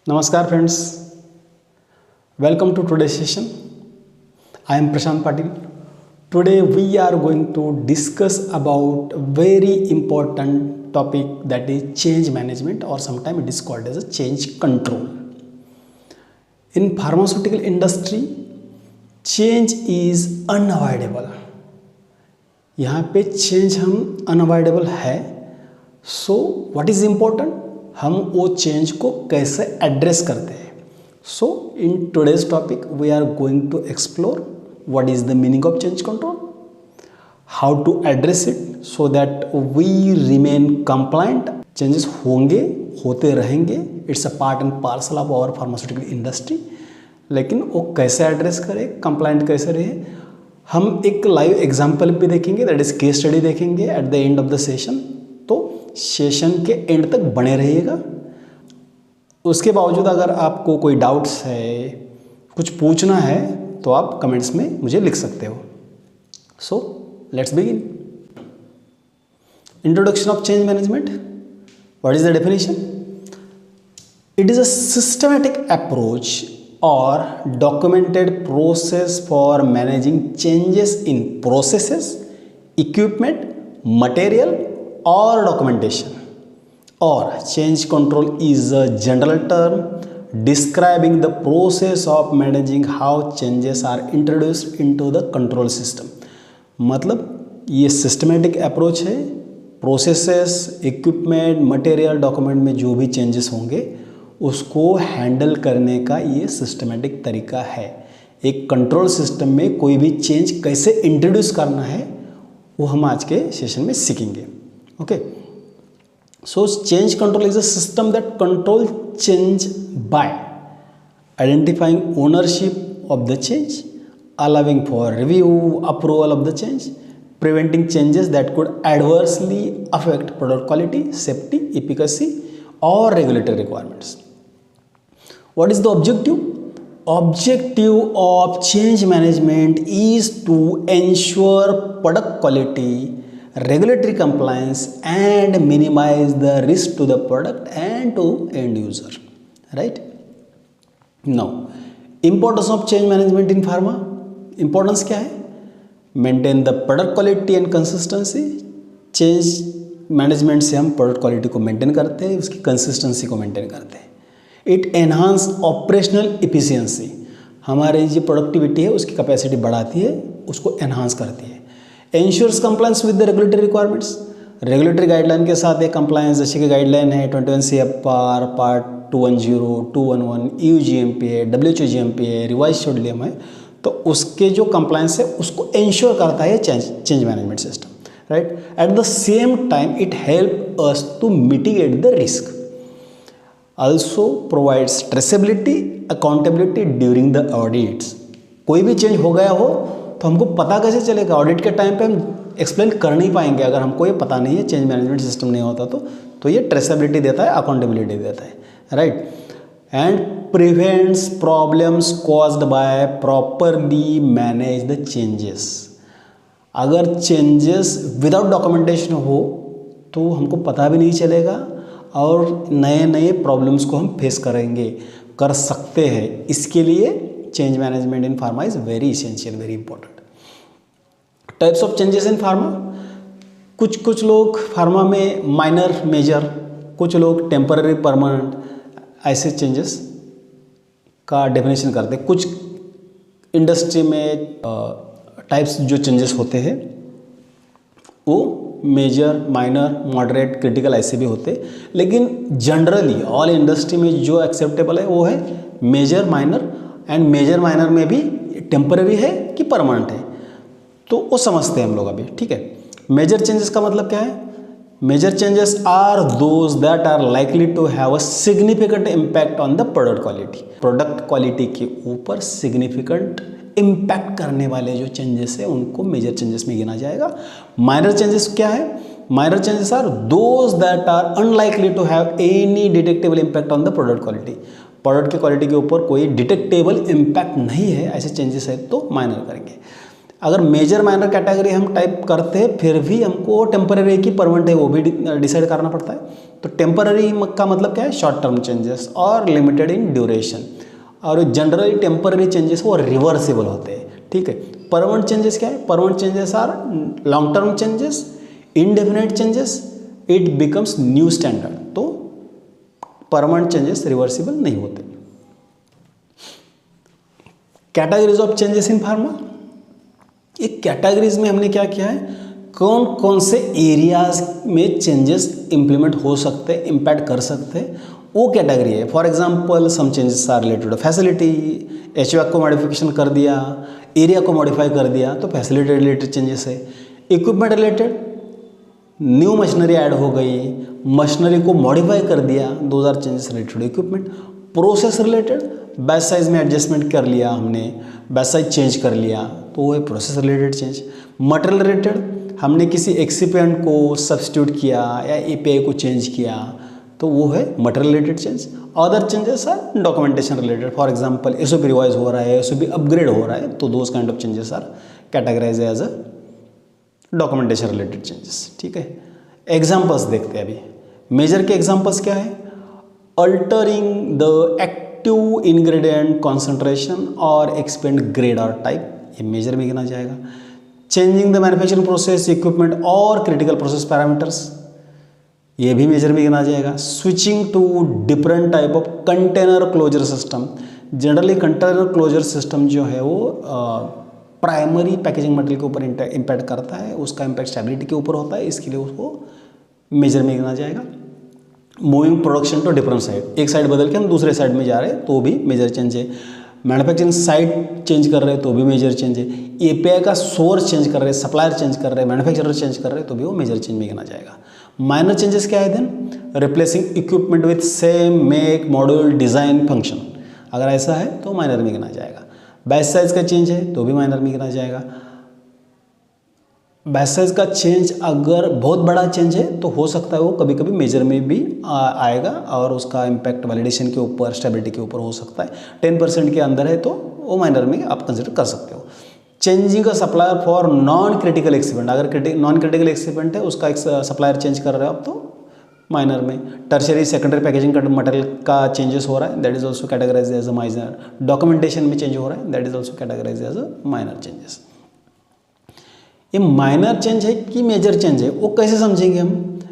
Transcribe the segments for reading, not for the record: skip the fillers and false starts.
Namaskar friends, welcome to today's session. I am Prashant Patil. Today we are going to discuss about very important topic, that is change management, or sometimes it is called as a change control. In pharmaceutical industry, change is unavoidable. यहाँ पे change हम unavoidable है. So what is important, हम वो change को कैसे address करते हैं. So in today's topic we are going to explore what is the meaning of change control, how to address it so that we remain compliant. Changes होंगे, होते रहेंगे, it's a part and parcel of our pharmaceutical industry. लेकिन वो कैसे address करें, compliant कैसे रहे, हम एक लाइव एग्जाम्पल भी देखेंगे, दैट इज केस स्टडी देखेंगे at the end of the session. तो सेशन के एंड तक बने रहिएगा. उसके बावजूद अगर आपको कोई डाउट्स है, कुछ पूछना है, तो आप कमेंट्स में मुझे लिख सकते हो. So let's begin. Introduction of change management. What is the definition? It is a systematic approach or documented process for managing changes in processes, equipment, material or documentation. Or change control is a general term describing the process of managing how changes are introduced into the control system. मतलब ये systematic approach है. Processes, equipment, material, document में जो भी changes होंगे उसको handle करने का ये सिस्टमेटिक तरीका है. एक कंट्रोल सिस्टम में कोई भी चेंज कैसे इंट्रोड्यूस करना है वो हम आज के सेशन में सीखेंगे. Okay, so change control is a system that control change bye identifying ownership of the change, allowing for review, approval of the change, preventing changes that could adversely affect product quality, safety, efficacy or regulatory requirements. What is the objective? Objective of change management is to ensure product quality, regulatory compliance and minimize the risk to the product and to end user. Right? Now, importance of change management in pharma. Importance क्या है? Maintain the product quality and consistency. Change management से हम product quality को maintain करते हैं, उसकी consistency को maintain करते हैं. It enhance operational efficiency. हमारी जो प्रोडक्टिविटी है उसकी कैपेसिटी बढ़ाती है, उसको एनहांस करती है. Ensures compliance with the regulatory requirements. Regulatory guideline के साथ एक कंप्लायंस, जैसे कि गाइडलाइन है 21 CFR पार्ट 210, 211, EU GMP है, WHO GMP है, रिवाइज शेड्यूल है. तो उसके जो कंप्लायंस है उसको इंश्योर करता है change management system. Right, at the same time it help us to mitigate the risk, also provides traceability, accountability during the audits. कोई भी चेंज हो गया हो तो हमको पता कैसे चलेगा? ऑडिट के टाइम पे हम एक्सप्लेन कर नहीं पाएंगे अगर हमको ये पता नहीं है, चेंज मैनेजमेंट सिस्टम नहीं होता तो ये ट्रेसेबिलिटी देता है, अकाउंटेबिलिटी देता है. Right, and prevents problems caused by properly manage the changes. अगर changes without documentation हो तो हमको पता भी नहीं चलेगा और नए नए प्रॉब्लम्स को हम फेस कर सकते हैं. इसके लिए change management in pharma is very essential, very important. Types of changes in pharma. कुछ लोग फार्मा में माइनर, मेजर, कुछ लोग टेम्पररी, परमानेंट, ऐसे चेंजेस का डेफिनेशन करते हैं. कुछ इंडस्ट्री में टाइप्स जो चेंजेस होते हैं वो मेजर, माइनर, मॉडरेट, क्रिटिकल ऐसे भी होते हैं. लेकिन जनरली ऑल इंडस्ट्री में जो एक्सेप्टेबल है वो है major, minor. And major minor में भी टेम्पररी है कि परमानेंट है, तो वो समझते हैं हम लोग अभी. ठीक है, मेजर चेंजेस का मतलब क्या है? Major changes are those that are likely to have a significant impact on the product quality. Product quality के ऊपर significant impact करने वाले जो changes हैं उनको major changes में गिना जाएगा. Minor changes क्या है? Minor changes are those that are unlikely to have any detectable impact on the product quality. Product की quality के ऊपर कोई detectable impact नहीं है, ऐसे changes है तो minor करेंगे. अगर मेजर माइनर कैटेगरी हम टाइप करते हैं फिर भी हमको टेम्पररी की परमानेंट है वो भी डिसाइड करना पड़ता है। तो टेम्पररी का मतलब क्या है, शॉर्ट टर्म चेंजेस और लिमिटेड इन ड्यूरेशन, और जनरली टेम्पररी चेंजेस वो रिवर्सिबल होते हैं, ठीक है। परमानेंट चेंजेस क्या है, permanent changes are long term changes, indefinite changes, it becomes new standard. तो परमानेंट चेंजेस रिवर्सिबल नहीं होते। Categories of changes in pharma, एक कैटेगरीज में हमने क्या किया है, कौन कौन से एरियाज में चेंजेस इंप्लीमेंट हो सकते हैं, इम्पैक्ट कर सकते हैं, वो कैटेगरी है। For example some changes are related to facility, HVAC को मॉडिफिकेशन कर दिया, एरिया को मॉडिफाई कर दिया तो फैसिलिटी रिलेटेड चेंजेस है। Equipment related, new machinery add हो गई, मशीनरी को मॉडिफाई कर दिया, those are changes related to equipment. Process related, batch size में एडजस्टमेंट कर लिया हमने, बैच साइज चेंज कर लिया तो वो है process related change. Material related, हमने किसी एक्सिपिएंट को सब्स्टिट्यूट किया या एपीआई को चेंज किया तो वो है material related change. Other changes are documentation related, for example SOP revise हो रहा है, एसओपी अपग्रेड हो रहा है तो those kind of changes are categorize as a documentation related changes, ठीक है। एग्जाम्पल्स देखते हैं अभी। मेजर के एग्जाम्पल्स क्या है, altering the active ingredient concentration और एक्सपेंड ग्रेड और टाइप, ये मेजर में गिना जाएगा। Changing the manufacturing process, equipment और क्रिटिकल प्रोसेस पैरामीटर्स, ये भी मेजर में गिना जाएगा। Switching to different type of container closure system, generally container closure system जो है वो प्राइमरी पैकेजिंग मटेरियल के ऊपर इम्पैक्ट करता है, उसका इम्पैक्ट स्टेबिलिटी के ऊपर होता है, इसके लिए उसको मेजर में गिना जाएगा। Moving production to different site, एक साइड बदल के हम दूसरे साइड में जा रहे हैं तो भी मेजर चेंज है। मैन्युफैक्चरिंग साइड चेंज कर रहे हैं तो भी मेजर चेंज है। एपीआई का सोर्स चेंज कर रहे हैं, सप्लायर चेंज कर रहे हैं, मैन्युफैक्चरर चेंज कर रहे हैं तो भी वो मेजर चेंज में गिना जाएगा। माइनर चेंजेस क्या है then, replacing equipment with same make model design function, अगर ऐसा है तो माइनर में गिना जाएगा। बैच साइज का चेंज है तो भी माइनर में गिना जाएगा। बैच साइज का चेंज अगर बहुत बड़ा चेंज है तो हो सकता है वो कभी कभी मेजर में भी आएगा और उसका इम्पैक्ट वैलिडेशन के ऊपर, स्टेबिलिटी के ऊपर हो सकता है। 10% के अंदर है तो वो माइनर में आप कंसिडर कर सकते हो। Changing a supplier for non critical excipient, अगर नॉन क्रिटिकल एक्सिपेंट है उसका एक सप्लायर चेंज कर रहे हो आप तो माइनर में। टर्शरी सेकेंडरी पैकेजिंग का मटेरियल का चेंजेस हो रहा है, that is also categorize as a minor. Documentation में चेंज हो रहा है, that is also categorize as a minor changes. ये माइनर चेंज है कि मेजर चेंज है वो कैसे समझेंगे हम,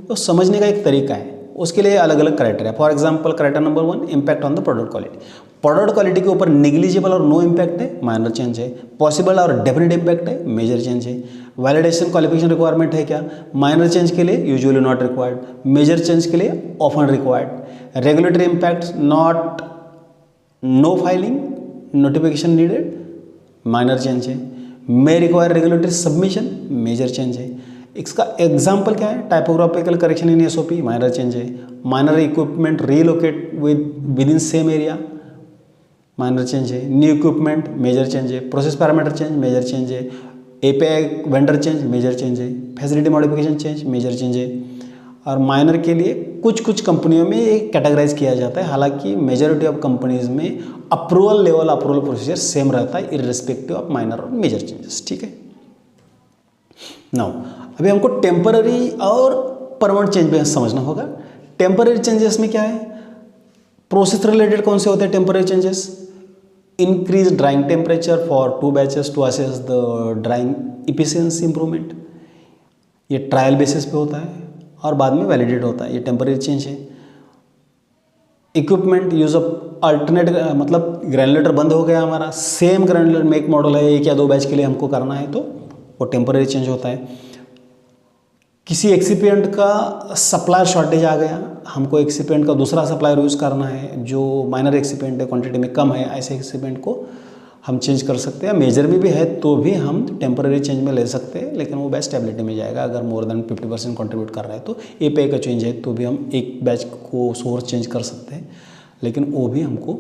तो समझने का एक तरीका है, उसके लिए अलग अलग criteria. For example criteria number 1, impact on the product quality. Product quality के ऊपर निग्लिजिबल और नो इम्पैक्ट है, माइनर चेंज है। पॉसिबल और डेफिनेट इम्पैक्ट है, मेजर चेंज है। वैलिडेशन क्वालिफिकेशन रिक्वायरमेंट है क्या, माइनर चेंज के लिए usually not required, major change के लिए often required. Regulatory impact not, no filing, notification needed, minor change है। May require regulatory submission, major change है। इसका एग्जाम्पल क्या है, typographical correction in SOP, minor change है। Minor equipment relocate within same area, minor change है। New equipment, major change है। Process parameter change, major change है। API vendor change, major change है। Facility modification change, major change है। और minor के लिए कुछ कुछ कंपनियों में ये कैटेगराइज किया जाता है, हालांकि मेजॉरिटी ऑफ कंपनीज में approval level, approval procedure same रहता है इररिस्पेक्टिव ऑफ माइनर और मेजर चेंजेस, ठीक है। नाउ अभी हमको टेम्पररी और परमानेंट चेंज में समझना होगा। टेम्पररी चेंजेस में क्या है, प्रोसेस रिलेटेड कौन से होते हैं temporary changes, increase drying temperature for 2 batches to assess the drying efficiency improvement, ये ट्रायल बेसिस पे होता है और बाद में वैलिडेट होता है, ये टेम्पररी चेंज है। इक्विपमेंट यूज ऑफ अल्टरनेट, मतलब ग्रैनुलेटर बंद हो गया हमारा, सेम ग्रैनुलेटर मेक मॉडल है, 1 या 2 बैच के लिए हमको करना है तो वो टेम्पररी चेंज होता है। किसी एक्सिपिएंट का सप्लायर शॉर्टेज आ गया, हमको एक्सिपिएंट का दूसरा सप्लायर यूज़ करना है जो माइनर एक्सिपिएंट है, क्वांटिटी में कम है, ऐसे एक्सिपिएंट को हम चेंज कर सकते हैं। मेजर में भी है तो भी हम टेम्पररी चेंज में ले सकते हैं, लेकिन वो बैच स्टेबिलिटी में जाएगा। अगर मोर देन 50% कंट्रीब्यूट कर रहा है तो एपीआई का चेंज है तो भी हम एक बैच को सोर्स चेंज कर सकते हैं, लेकिन वो भी हमको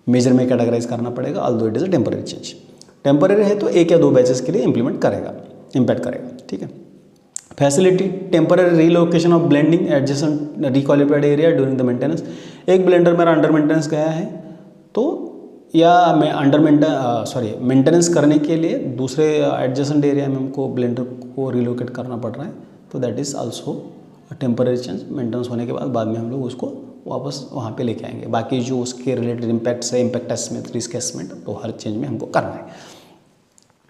मेजर में कैटेगराइज करना पड़ेगा, although it is a temporary change. Temporary है तो 1 या 2 बैचेस के लिए इम्प्लीमेंट करेगा, इम्पैक्ट करेगा, ठीक है। Facility, temporary relocation of blending adjacent requalified area during the maintenance. एक ब्लेंडर मेरा अंडर मेंटेनेंस गया है तो या मैं अंडर मेंटेनेंस करने के लिए दूसरे एडजेसेंट एरिया में हमको ब्लेंडर को रिलोकेट करना पड़ रहा है, तो that is also temporary change. Maintenance होने के बाद में हम लोग उसको वापस वहाँ पे लेके आएंगे। बाकी जो उसके रिलेटेड इम्पैक्ट्स है, इम्पैक्ट एस्टिमेट, रिस्क एस्टिमेट, तो हर चेंज में हमको करना है।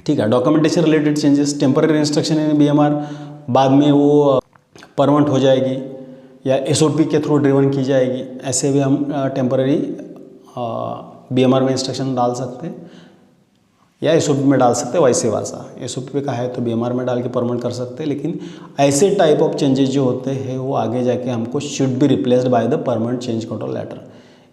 ठीक है, documentation related changes, temporary instruction इन BMR बाद में वो परमानेंट हो जाएगी या SOP के थ्रू ड्रिवन की जाएगी, ऐसे भी हम टेम्पररी BMR में इंस्ट्रक्शन डाल सकते हैं या SOP में डाल सकते हैं, वैसे वासा SOP पे का है तो BMR में डाल के परमानेंट कर सकते हैं। लेकिन ऐसे टाइप ऑफ चेंजेस जो होते हैं वो आगे जाके हमको should be replaced by the permanent change control letter.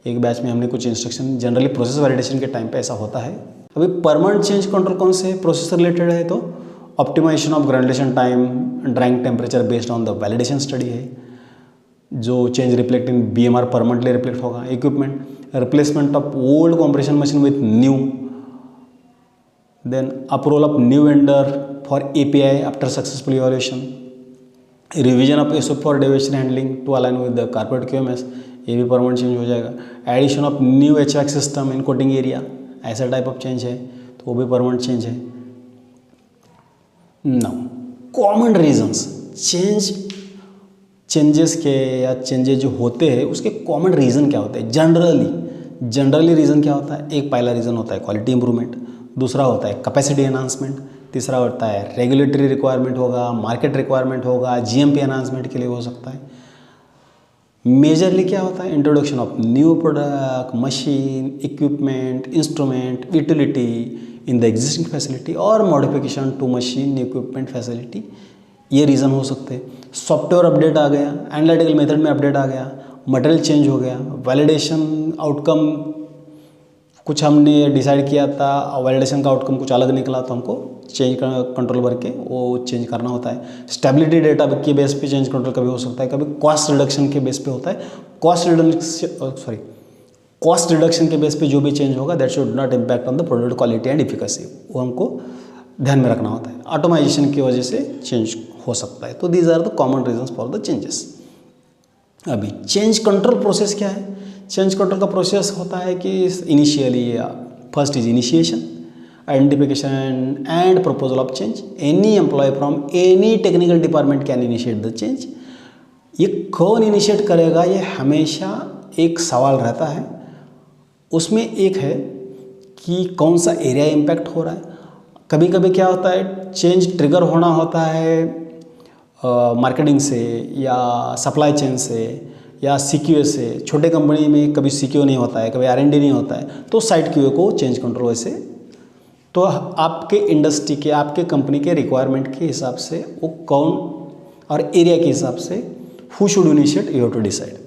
एक बैच में हमने कुछ इंस्ट्रक्शन जनरली प्रोसेस वैलिडेशन के टाइम पे ऐसा होता है। अभी परमानेंट चेंज कंट्रोल कौन से प्रोसेस रिलेटेड है, तो optimization of granulation time, drying temperature based on the validation study है, जो change reflect in BMR permanently reflect होगा। Equipment, replacement of old compression machine with new, then approval of new vendor for API after successful evaluation, revision of SOP for deviation handling to align with the corporate QMS, ये भी permanent change हो जाएगा। Addition of new HVAC system in coating area, ऐसा type of change है तो वो भी permanent change है। नाउ कॉमन रीजंस चेंजेस के या चेंजेस जो होते हैं उसके कॉमन रीज़न क्या होते हैं। जनरली रीज़न क्या होता है, एक पहला रीज़न होता है क्वालिटी इंप्रूवमेंट, दूसरा होता है कैपेसिटी एनहांसमेंट, तीसरा होता है रेगुलेटरी रिक्वायरमेंट होगा, मार्केट रिक्वायरमेंट होगा, GMP एनहांसमेंट के लिए हो सकता है। मेजरली क्या होता है, introduction of new product, machine, equipment, instrument, utility in the existing facility और modification to machine, equipment, facility, ये रीज़न हो सकते हैं। सॉफ्टवेयर अपडेट आ गया, एनालिटिकल मेथड में अपडेट आ गया, मटेरियल चेंज हो गया, वैलिडेशन आउटकम कुछ हमने डिसाइड किया था, वैलिडेशन का आउटकम कुछ अलग निकला तो हमको चेंज कंट्रोल करके वो चेंज करना होता है। स्टेबिलिटी डेटा के बेस पे चेंज कंट्रोल कभी हो सकता है, कभी कॉस्ट रिडक्शन के बेस पे होता है। कॉस्ट रिडक्शन के बेस पे जो भी चेंज होगा that should not impact on the product quality and efficacy, वो हमको ध्यान में रखना होता है। ऑटोमाइजेशन की वजह से चेंज हो सकता है। तो these are the common reasons for the changes. अभी चेंज कंट्रोल प्रोसेस क्या है, चेंज कंट्रोल का प्रोसेस होता है कि initially first is initiation, identification and proposal of change. Any employee from any technical department can initiate the change. ये कौन initiate करेगा, ये हमेशा एक सवाल रहता है। उसमें एक है कि कौन सा एरिया इम्पैक्ट हो रहा है। कभी कभी क्या होता है, चेंज ट्रिगर होना होता है मार्केटिंग से या सप्लाई चेन से या CQA से। छोटे कंपनी में कभी CQA नहीं होता है, कभी R&D नहीं होता है, तो साइट QA को चेंज कंट्रोल वैसे तो आपके इंडस्ट्री के, आपके कंपनी के रिक्वायरमेंट के हिसाब से वो कौन और एरिया के हिसाब से who should initiate, you have to decide.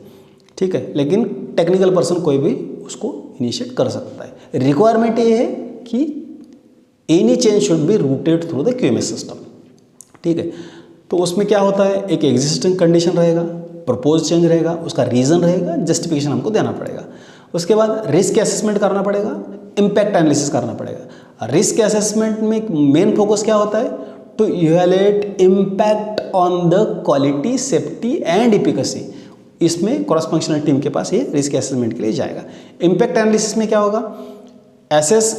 ठीक है, लेकिन टेक्निकल पर्सन कोई भी उसको इनिशिएट कर सकता है। रिक्वायरमेंट ये है कि any change should be rooted through the QMS system. ठीक है, तो उसमें क्या होता है, एक एग्जिस्टिंग कंडीशन रहेगा, प्रपोज चेंज रहेगा, उसका रीज़न रहेगा, जस्टिफिकेशन हमको देना पड़ेगा। उसके बाद रिस्क असेसमेंट करना पड़ेगा, इम्पैक्ट एनालिसिस करना पड़ेगा। रिस्क असेसमेंट में मेन फोकस क्या होता है, to evaluate impact on the quality, safety and efficacy. इसमें क्रॉस फंक्शनल टीम के पास ये रिस्क असेसमेंट के लिए जाएगा। इम्पैक्ट एनालिसिस में क्या होगा, assess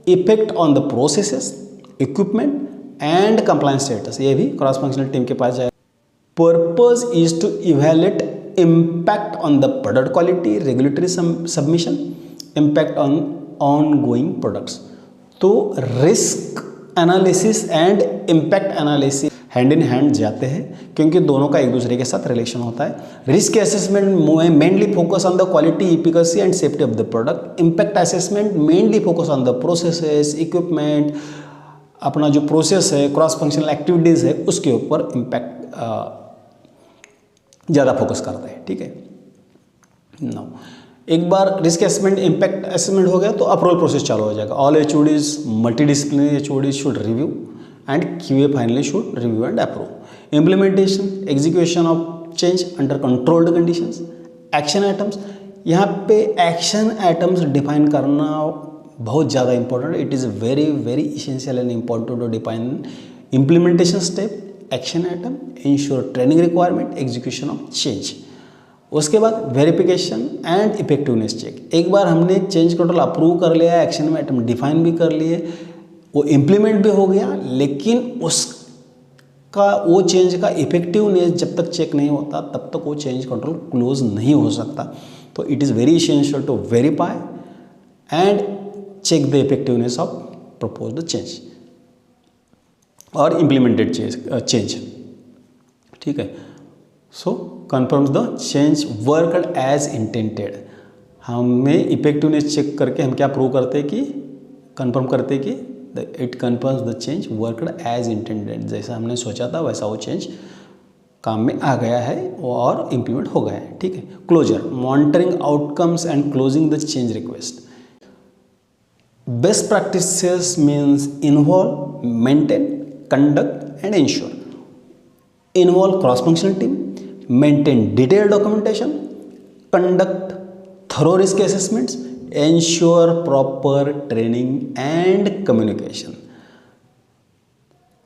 effect on the processes, equipment and compliance status, ये भी क्रॉस फंक्शनल टीम के पास जाएगा। Purpose is to evaluate impact on the product quality, regulatory submission, impact on ongoing products. तो risk analysis and impact analysis hand in hand जाते हैं, क्योंकि दोनों का एक दूसरे के साथ रिलेशन होता है। Risk assessment mainly focus on the quality, efficacy and safety of the product. Impact assessment mainly focus on the processes, equipment, अपना जो प्रोसेस है, क्रॉस फंक्शनल एक्टिविटीज़ है, उसके ऊपर इम्पैक्ट ज़्यादा फोकस करता है। ठीक है, नाउ एक बार रिस्क असेसमेंट, इम्पैक्ट असेसमेंट हो गया तो अप्रूवल प्रोसेस चालू हो जाएगा। All HODs, multidisciplinary HODs should review and QA finally should review and approve. Implementation, execution of change under controlled conditions. Action items, यहाँ पे एक्शन आइटम्स डिफाइन करना बहुत ज़्यादा important. It is very very essential and important to define implementation step, action item, ensure training requirement, execution of change. उसके बाद verification and effectiveness check. एक बार हमने change control approve कर लिया, एक्शन में आइटम डिफाइन भी कर लिए, वो इम्प्लीमेंट भी हो गया, लेकिन उसका वो चेंज का इफेक्टिवनेस जब तक चेक नहीं होता तब तक वो चेंज कंट्रोल क्लोज नहीं हो सकता। तो it is very essential to verify and check the effectiveness of proposed change और इम्प्लीमेंटेड चेंज। ठीक है, so confirms the change worked as intended. हमें इफेक्टिवनेस चेक करके हम क्या प्रूव करते हैं कि कंफर्म करते हैं कि it confirms the change worked as intended, जैसा हमने सोचा था वैसा वो चेंज काम में आ गया है और इम्प्लीमेंट हो गया है। ठीक है, closure, monitoring outcomes and closing the change request. Best practices means involve, maintain, conduct and ensure. Involve cross-functional team, maintain detailed documentation, conduct thorough risk assessments, ensure proper training and communication.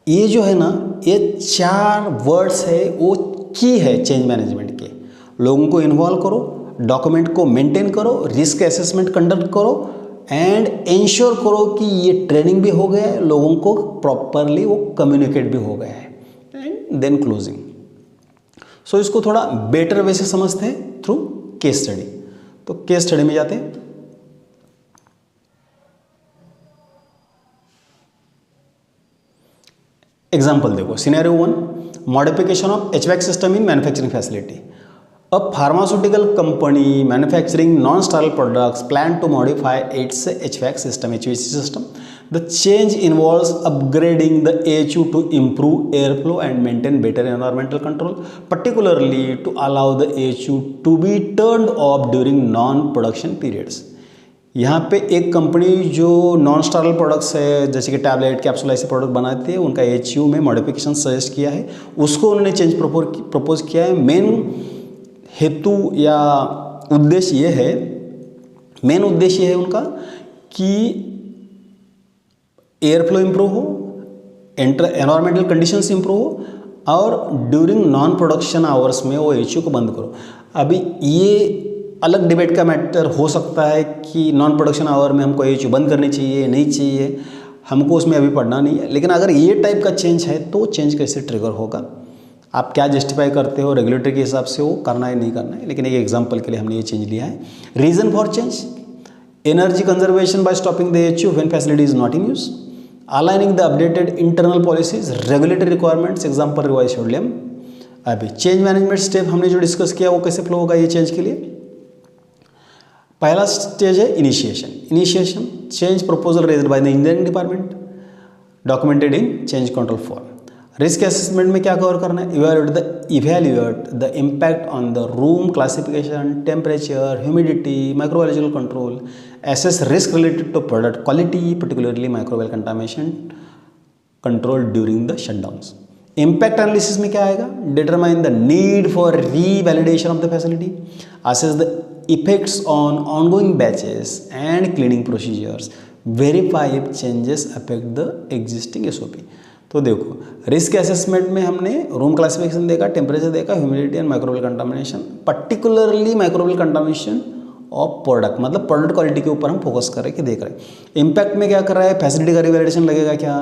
ये जो है ना, ये 4 words है वो की है change management के। लोगों को इन्वॉल्व करो, डॉक्यूमेंट को मेंटेन करो, रिस्क असेसमेंट कंडक्ट करो एंड इंश्योर करो कि ये ट्रेनिंग भी हो गया है, लोगों को प्रॉपरली वो कम्युनिकेट भी हो गया है, एंड देन क्लोजिंग। सो इसको थोड़ा बेटर वे से समझते हैं थ्रू केस स्टडी। तो केस स्टडी में जाते हैं। एग्जाम्पल देखो, scenario 1, modification of HVAC system in manufacturing facility. A pharmaceutical company manufacturing non-sterile products plan to modify its HVAC system, HVAC system. The change involves upgrading the AHU to improve airflow and maintain better environmental control, particularly to allow the AHU to be turned off during non-production periods. यहाँ पे एक company जो non sterile products है जैसे कि tablet, capsule ऐसे product बनाते हैं, उनका AHU में मॉडिफिकेशन सजेस्ट किया है, उसको उन्होंने चेंज प्रपोज किया है। मेन हेतु या उद्देश्य ये है, मेन उद्देश्य ये है उनका कि एयर फ्लो इम्प्रूव हो, एनवायरमेंटल कंडीशंस इम्प्रूव हो और ड्यूरिंग नॉन प्रोडक्शन आवर्स में वो AHU को बंद करो। अभी ये अलग डिबेट का मैटर हो सकता है कि नॉन प्रोडक्शन आवर में हमको AHU बंद करनी चाहिए नहीं चाहिए, हमको उसमें अभी पढ़ना नहीं है। लेकिन अगर ये टाइप का चेंज है तो चेंज कैसे ट्रिगर होगा, आप क्या जस्टिफाई करते हो, रेगुलेटरी के हिसाब से वो करना है नहीं करना है। लेकिन एक एग्जांपल के लिए हमने ये चेंज लिया है। Reason for change, energy conservation by stopping the AHU when facility is not in use, aligning the updated internal policies, regulatory requirements, example revise schedule. अभी चेंज मैनेजमेंट स्टेप हमने जो डिस्कस किया वो कैसे फ्लो होगा ये चेंज के लिए। पहला स्टेज है initiation. Initiation, change proposal raised by the engineering department, documented in change control form. Risk assessment में क्या कवर करना है, evaluate the impact on the room classification, temperature, humidity, microbiological control, assess risk related to product quality, particularly microbial contamination control during the shutdowns. Impact analysis में क्या आएगा, determine the need for revalidation of the facility, assess the effects on ongoing batches and cleaning procedures, verify if changes affect the existing SOP. तो देखो risk assessment में हमने room classification देखा, temperature देखा, humidity and microbial contamination, particularly microbial contamination of product, मतलब product quality के ऊपर हम फोकस कर रहे कि देख रहे हैं। इम्पैक्ट में क्या कर रहा है, फैसिलिटी का रिवैलिडेशन लगेगा क्या,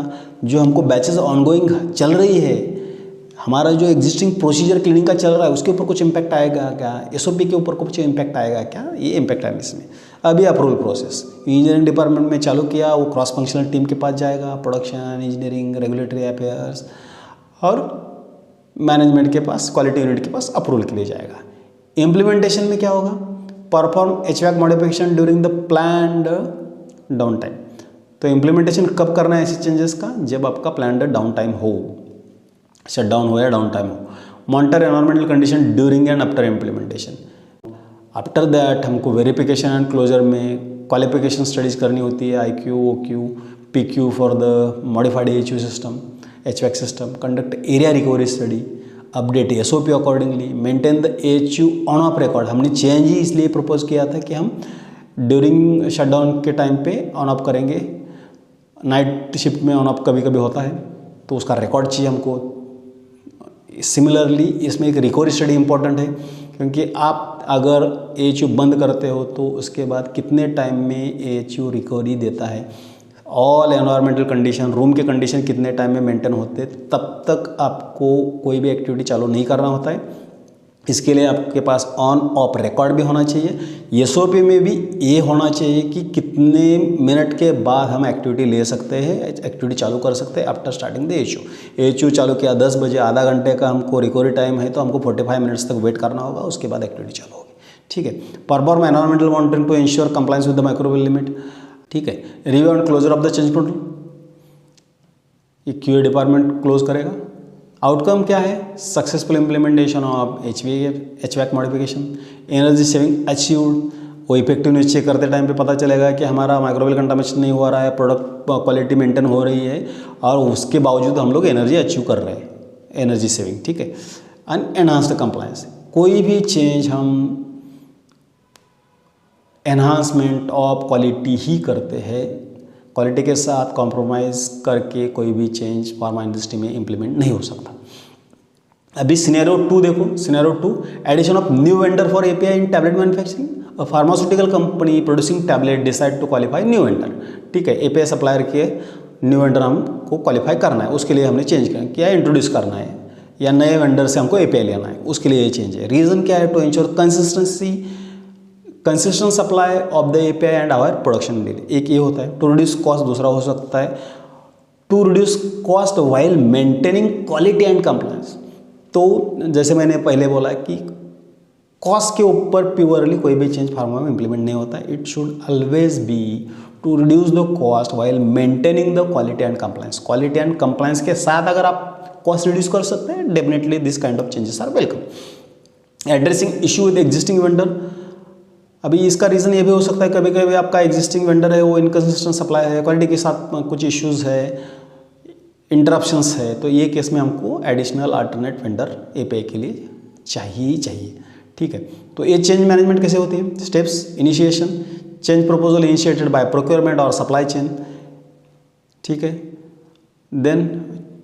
जो हमको बैचेस ऑनगोइंग चल रही है, हमारा जो एग्जिस्टिंग प्रोसीजर क्लीनिंग का चल रहा है उसके ऊपर कुछ इम्पैक्ट आएगा क्या, SOP के ऊपर कुछ इम्पैक्ट आएगा क्या, ये इम्पैक्ट है इसमें। अभी अप्रूवल प्रोसेस इंजीनियरिंग डिपार्टमेंट में चालू किया, वो क्रॉस फंक्शनल टीम के पास जाएगा, प्रोडक्शन, इंजीनियरिंग, रेगुलेटरी अफेयर्स और मैनेजमेंट के पास, क्वालिटी यूनिट के पास अप्रूवल के लिए जाएगा। इम्प्लीमेंटेशन में क्या होगा, perform HVAC modification during the planned down time. तो इम्प्लीमेंटेशन कब करना है ऐसे चेंजेस का, जब आपका प्लान्ड डाउन टाइम हो, शटडाउन हो या डाउन टाइम हो। Monitor environmental condition during and after implementation. After that हमको वेरिफिकेशन एंड क्लोजर में क्वालिफिकेशन स्टडीज करनी होती है, IQ, OQ, PQ for the modified AHU system, HVAC system, conduct area recovery study, update SOP accordingly, maintain the AHU on off record. हमने change ही इसलिए propose किया था कि हम ड्यूरिंग शटडाउन के टाइम पे ऑन ऑफ करेंगे, नाइट शिफ्ट में ऑन ऑफ कभी कभी होता है तो उसका रिकॉर्ड चाहिए हमको। सिमिलरली इसमें एक रिकवरी स्टडी इंपॉर्टेंट है क्योंकि आप अगर AHU बंद करते हो तो उसके बाद कितने टाइम में AHU रिकवरी देता है, ऑल एनवायरमेंटल कंडीशन, रूम के कंडीशन कितने टाइम में मेंटेन होते, तब तक आपको कोई भी एक्टिविटी चालू नहीं करना होता है। इसके लिए आपके पास ऑन ऑफ रिकॉर्ड भी होना चाहिए। SOP में भी ये होना चाहिए कि कितने मिनट के बाद हम एक्टिविटी ले सकते हैं, एक्टिविटी चालू कर सकते हैं आफ्टर स्टार्टिंग द AHU चालू किया 10 बजे, आधा घंटे का हमको रिकवरी टाइम है तो हमको 45 मिनट्स तक वेट करना होगा, उसके बाद एक्टिविटी चालू होगी। ठीक है। Perform environmental monitoring to ensure compliance with the microwave limit. ठीक है। Review and closure of the change control, ये QA डिपार्टमेंट क्लोज करेगा। आउटकम क्या है? Successful implementation of HVAC modification, energy saving achieved. वो इफेक्टिवनेस चेक करते time पे पता चलेगा कि हमारा माइक्रोवेव कंटामिनेशन नहीं हो रहा है, प्रोडक्ट क्वालिटी मेंटेन हो रही है और उसके बावजूद हम लोग एनर्जी अचीव कर रहे हैं, एनर्जी सेविंग। ठीक है। एंड एनहांस्ड कंप्लायंस, कोई भी चेंज हम एनहांसमेंट ऑफ क्वालिटी ही करते हैं, क्वालिटी के साथ कॉम्प्रोमाइज़ करके कोई भी चेंज फार्मा इंडस्ट्री में इम्प्लीमेंट नहीं हो सकता। अभी सिनेरियो 2 देखो। Scenario 2, addition of new vendor for API in tablet manufacturing. A pharmaceutical company producing tablet decide to qualify new vendor. ठीक है। API सप्लायर के न्यू वेंडर हमको क्वालिफाई करना है, उसके लिए हमने चेंज किया, इंट्रोड्यूस करना है, या नए वेंडर से हमको API लेना है, उसके लिए ये चेंज है। रीज़न क्या है? To ensure consistent supply of the API and our production deal. एक ये होता है टू रिड्यूस कॉस्ट, दूसरा हो सकता है to reduce cost while maintaining quality and compliance. तो जैसे मैंने पहले बोला कि कॉस्ट के ऊपर प्योरली कोई भी चेंज फार्मा में इंप्लीमेंट नहीं होता है। It should always be to reduce the cost while maintaining the quality and compliance. Quality and compliance के साथ अगर आप कॉस्ट रिड्यूस कर सकते हैं, definitely this kind of changes are welcome. Addressing issue with existing vendor, अभी इसका reason ये भी हो सकता है कभी कभी आपका एग्जिस्टिंग वेंडर है वो इनकंसिस्टेंट सप्लाई है, क्वालिटी के साथ कुछ इश्यूज़ है, इंटरप्शंस है, तो ये केस में हमको एडिशनल अल्टरनेट वेंडर API के लिए चाहिए। ठीक है। तो ये चेंज मैनेजमेंट कैसे होती है? Steps, initiation, change proposal initiated by procurement और सप्लाई चेन। ठीक है। देन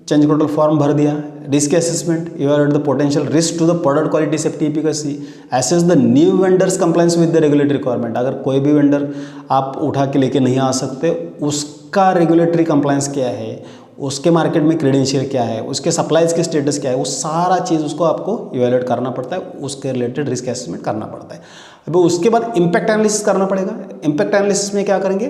चेंज कंट्रोल फॉर्म भर दिया, risk assessment, evaluate the potential risk to the product quality safety efficacy, assess the new vendor's compliance with the regulatory requirement. अगर कोई भी vendor आप उठा के लेके नहीं आ सकते, उसका रेगुलेटरी कंप्लायंस क्या है, उसके मार्केट में क्रेडेंशियल क्या है, उसके सप्लाईज के स्टेटस क्या है, वो सारा चीज़ उसको आपको इवैल्यूएट करना पड़ता है, उसके रिलेटेड रिस्क असेसमेंट करना पड़ता है। अब उसके बाद इम्पैक्ट एनालिसिस करना पड़ेगा। इम्पैक्ट एनालिसिस में क्या करेंगे?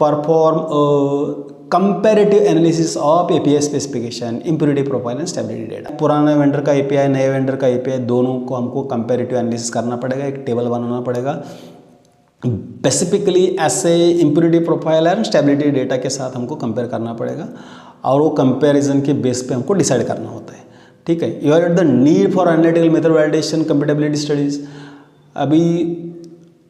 Perform comparative analysis of API specification, impurity profile and stability data. पुराने वेंडर का API, नए वेंडर का API, दोनों को हमको कंपैरेटिव एनालिसिस करना पड़ेगा, एक टेबल बनाना पड़ेगा। स्पेसिफिकली ऐसे impurity profile and stability data के साथ हमको कंपेयर करना पड़ेगा और वो कंपैरिजन के बेस पे हमको डिसाइड करना होता है। ठीक है। Evaluate the need for analytical method validation, compatibility studies. अभी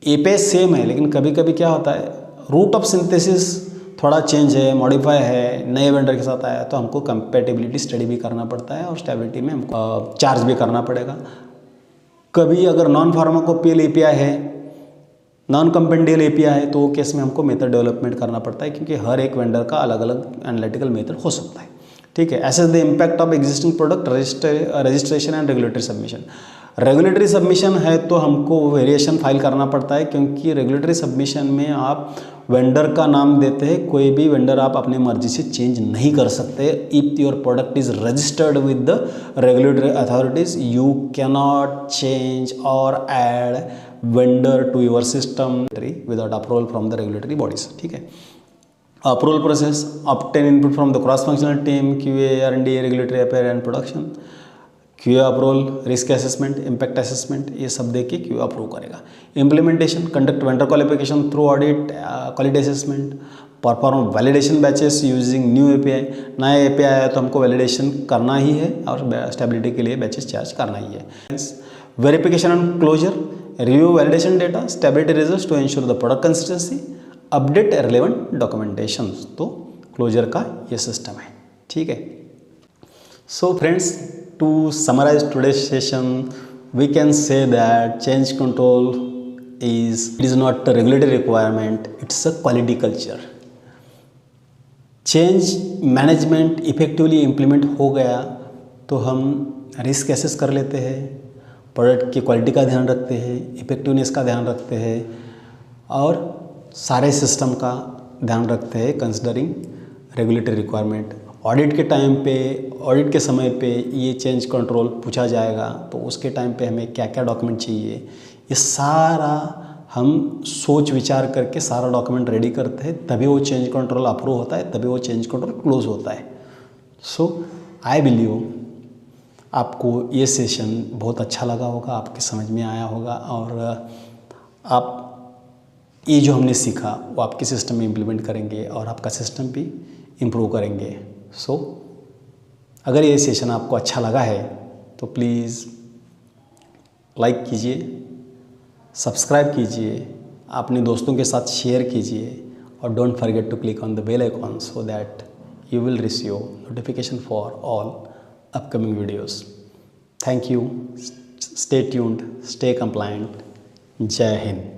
API सेम है लेकिन कभी कभी क्या होता है, रूट ऑफ सिंथेसिस थोड़ा चेंज है, मॉडिफाई है, नए वेंडर के साथ आया, तो हमको कंपैटिबिलिटी स्टडी भी करना पड़ता है और स्टेबिलिटी में हमको चार्ज भी करना पड़ेगा। कभी अगर नॉन फार्माकोपियल API है, नॉन कंपेंडियल API है, तो केस में हमको मेथड डेवलपमेंट करना पड़ता है, क्योंकि हर एक वेंडर का अलग अलग एनालिटिकल मेथड हो सकता है। ठीक है। Assess the impact of existing product, registration and regulatory submission. Regulatory submission है तो हमको वेरिएशन फाइल करना पड़ता है, क्योंकि रेगुलेटरी सबमिशन में आप वेंडर का नाम देते हैं, कोई भी वेंडर आप अपनी मर्जी से चेंज नहीं कर सकते। If your product is registered with the regulatory authorities, you cannot change और add vendor to your system without approval from the regulatory bodies. ठीक है। Approval process, obtain input from the cross functional team, QA, R&D, regulatory affair and production. QA approval, risk assessment, impact assessment, ये सब दे के QA approve करेगा। Implementation, conduct vendor qualification through audit, quality assessment, perform validation batches using new API। नया API आया तो हमको validation करना ही है और स्टेबिलिटी के लिए बैचेस चार्ज करना ही है। Verification and closure, review validation data, stability results to ensure the product consistency, update relevant documentation. तो क्लोजर का ये सिस्टम है। ठीक है। So friends, to summarize today's session, we can say that change control is not a regulatory requirement, it's a quality culture. Change management effectively implement हो गया तो हम रिस्क एसेस कर लेते हैं, प्रोडक्ट की क्वालिटी का ध्यान रखते हैं, इफेक्टिवनेस का ध्यान रखते हैं और सारे सिस्टम का ध्यान रखते हैं कंसिडरिंग रेगुलेटरी रिक्वायरमेंट। ऑडिट के टाइम पे, ऑडिट के समय पे ये चेंज कंट्रोल पूछा जाएगा, तो उसके टाइम पे हमें क्या क्या डॉक्यूमेंट चाहिए, ये सारा हम सोच विचार करके सारा डॉक्यूमेंट रेडी करते हैं, तभी वो चेंज कंट्रोल अप्रूव होता है, तभी वो चेंज कंट्रोल क्लोज होता है। सो आई बिलीव आपको ये सेशन बहुत अच्छा लगा होगा, आपके समझ में आया होगा और आप ये जो हमने सीखा वो आपके सिस्टम में इम्प्लीमेंट करेंगे और आपका सिस्टम भी इम्प्रूव करेंगे। सो अगर ये सेशन आपको अच्छा लगा है तो प्लीज़ लाइक कीजिए, सब्सक्राइब कीजिए, अपने दोस्तों के साथ शेयर कीजिए और don't forget to click on the bell icon so that you will receive notification for all upcoming videos. Thank you. Stay tuned, stay compliant. Jai Hind.